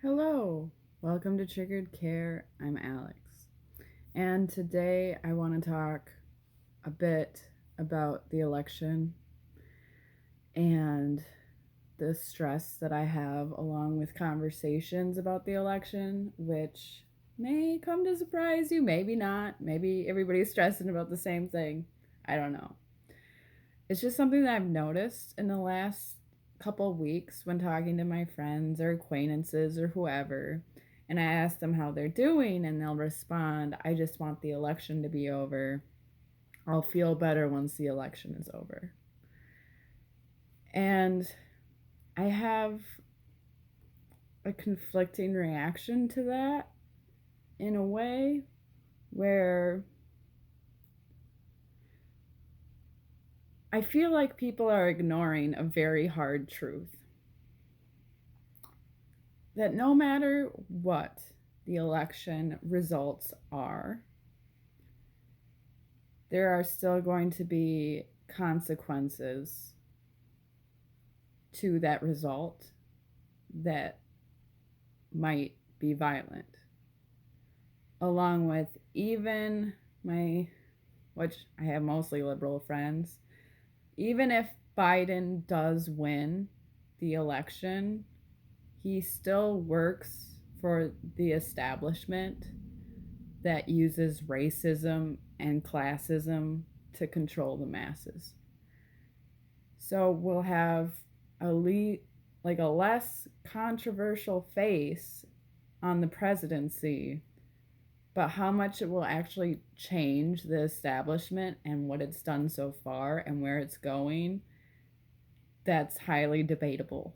Hello, welcome to Triggered Care. I'm Alex, and today I want to talk a bit about the election and the stress that I have, along with conversations about the election, which may come to surprise you, maybe not. Maybe everybody's stressing about the same thing. I don't know. It's just something that I've noticed in the last couple weeks when talking to my friends or acquaintances or whoever, and I ask them how they're doing, and they'll respond, I just want the election to be over. I'll feel better once the election is over. And I have a conflicting reaction to that in a way where I feel like people are ignoring a very hard truth that no matter what the election results are, there are still going to be consequences to that result that might be violent. Along with even which I have mostly liberal friends, even if Biden does win the election, he still works for the establishment that uses racism and classism to control the masses. So we'll have a less controversial face on the presidency, but how much it will actually change the establishment and what it's done so far and where it's going, that's highly debatable.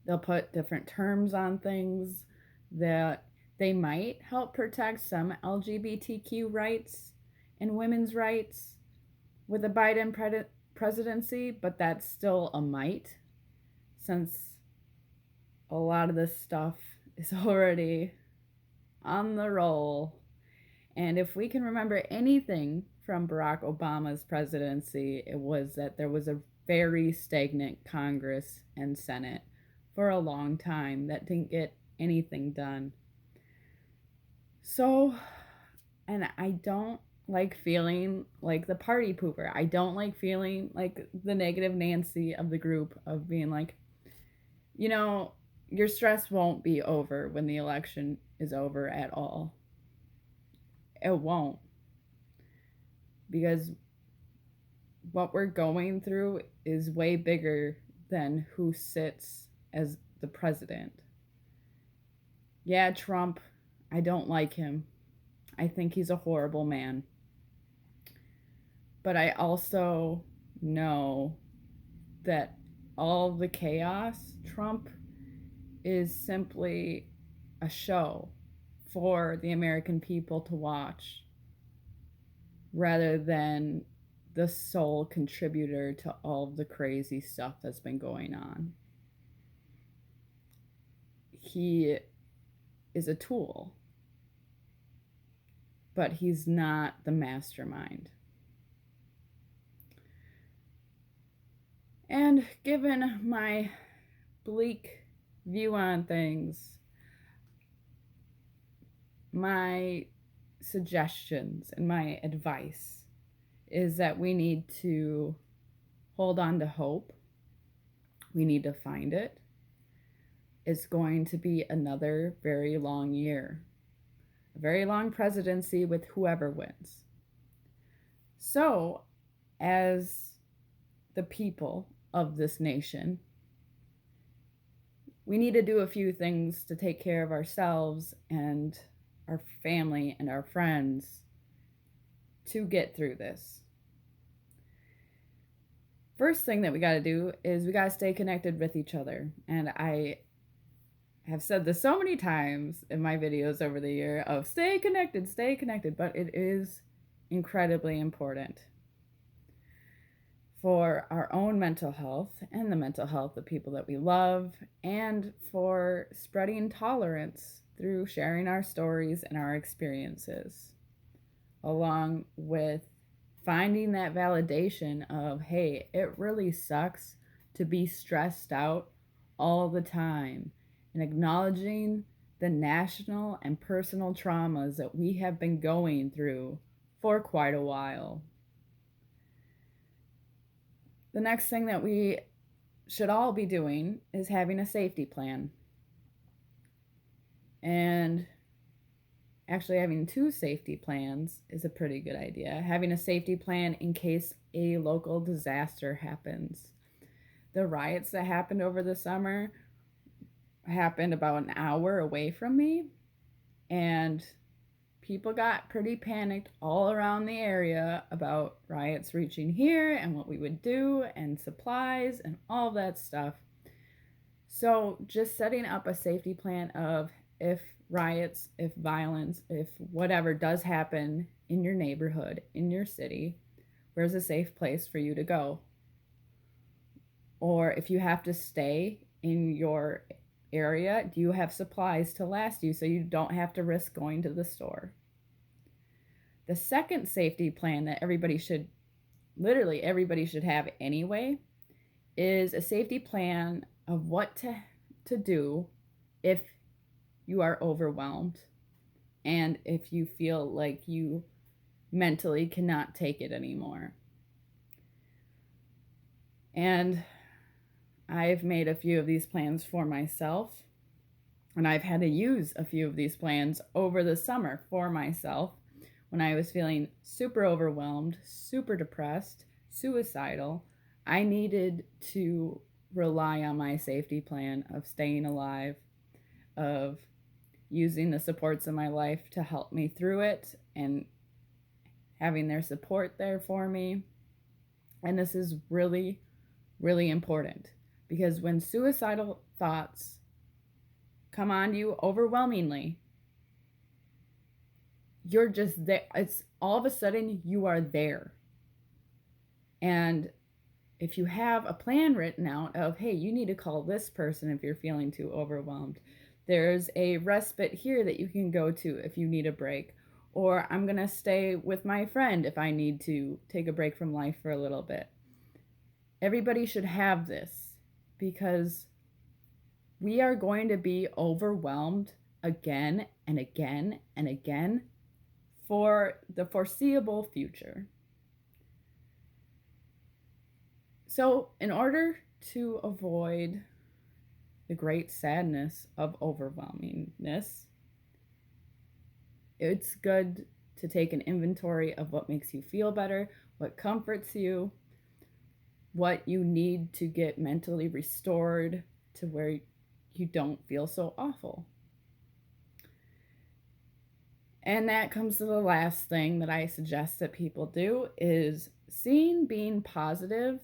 They'll put different terms on things that they might help protect some LGBTQ rights and women's rights with the Biden presidency, but that's still a might, since a lot of this stuff is already on the roll. And if we can remember anything from Barack Obama's presidency, it was that there was a very stagnant Congress and Senate for a long time that didn't get anything done. So, and I don't like feeling like the party pooper. I don't like feeling like the negative Nancy of the group, of being like, you know, your stress won't be over when the election is over at all. It won't. Because what we're going through is way bigger than who sits as the president. Yeah, Trump, I don't like him. I think he's a horrible man. But I also know that all the chaos, Trump is simply a show for the American people to watch, rather than the sole contributor to all of the crazy stuff that's been going on. He is a tool, but he's not the mastermind. And given my bleak view on things, my suggestions and my advice is that we need to hold on to hope. We need to find it. It's going to be another very long year, a very long presidency with whoever wins. So, as the people of this nation, we need to do a few things to take care of ourselves and our family and our friends to get through this. First thing that we got to do is we got to stay connected with each other. And I have said this so many times in my videos over the year of stay connected, but it is incredibly important for our own mental health and the mental health of people that we love, and for spreading tolerance through sharing our stories and our experiences, along with finding that validation of, hey, it really sucks to be stressed out all the time and acknowledging the national and personal traumas that we have been going through for quite a while. The next thing that we should all be doing is having a safety plan. And actually, having two safety plans is a pretty good idea. Having a safety plan in case a local disaster happens. The riots that happened over the summer happened about an hour away from me, and people got pretty panicked all around the area about riots reaching here and what we would do and supplies and all that stuff. So just setting up a safety plan of if riots, if violence, if whatever does happen in your neighborhood, in your city, where's a safe place for you to go? Or if you have to stay in your area, do you have supplies to last you so you don't have to risk going to the store? The second safety plan that literally everybody should have anyway, is a safety plan of what to do if you are overwhelmed and if you feel like you mentally cannot take it anymore. And I've made a few of these plans for myself, and I've had to use a few of these plans over the summer for myself when I was feeling super overwhelmed, super depressed, suicidal. I needed to rely on my safety plan of staying alive, of using the supports in my life to help me through it, and having their support there for me. And this is really, really important, because when suicidal thoughts come on you overwhelmingly, you're just there. It's all of a sudden you are there. And if you have a plan written out of, hey, you need to call this person if you're feeling too overwhelmed, there's a respite here that you can go to if you need a break, or I'm going to stay with my friend if I need to take a break from life for a little bit. Everybody should have this, because we are going to be overwhelmed again and again and again for the foreseeable future. So, in order to avoid the great sadness of overwhelmingness, it's good to take an inventory of what makes you feel better, what comforts you, what you need to get mentally restored to where you don't feel so awful. And that comes to the last thing that I suggest that people do, is seeing being positive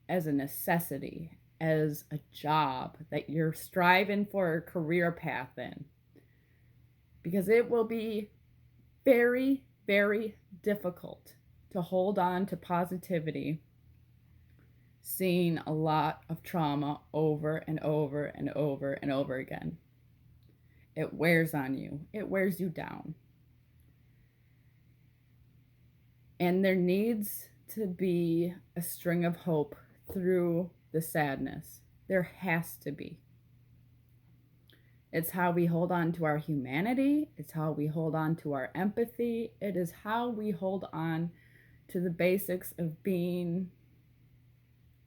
as a necessity, as a job that you're striving for a career path in. Because it will be very, very difficult to hold on to positivity, seeing a lot of trauma over and over and over and over again. It wears on you. It wears you down. And there needs to be a string of hope through the sadness. There has to be. It's how we hold on to our humanity. It's how we hold on to our empathy. It is how we hold on to the basics of being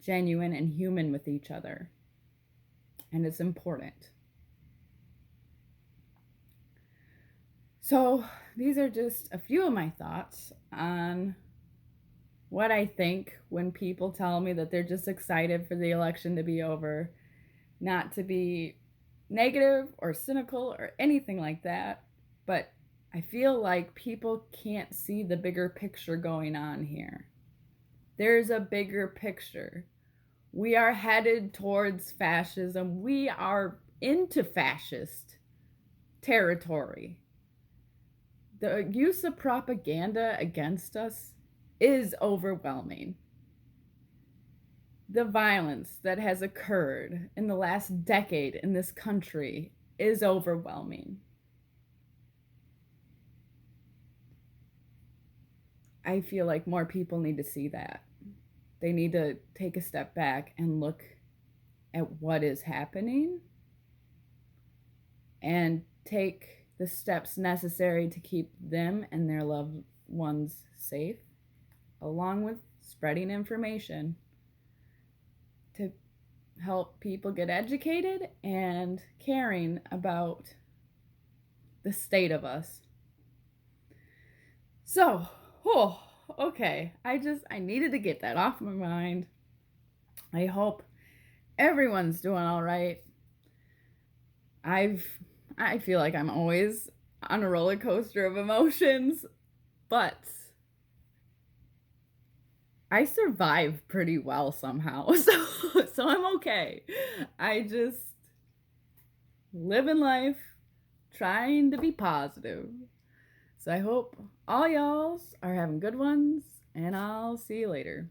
genuine and human with each other. And it's important. So these are just a few of my thoughts on what I think when people tell me that they're just excited for the election to be over. Not to be negative or cynical or anything like that, but I feel like people can't see the bigger picture going on here. There's a bigger picture. We are headed towards fascism. We are into fascist territory. The use of propaganda against us is overwhelming. The violence that has occurred in the last decade in this country is overwhelming. I feel like more people need to see that. They need to take a step back and look at what is happening and take the steps necessary to keep them and their loved ones safe, along with spreading information to help people get educated and caring about the state of us. So, okay. I needed to get that off my mind. I hope everyone's doing all right. I feel like I'm always on a roller coaster of emotions, but I survive pretty well somehow. So I'm okay. I just living life, trying to be positive. So I hope all y'alls are having good ones, and I'll see you later.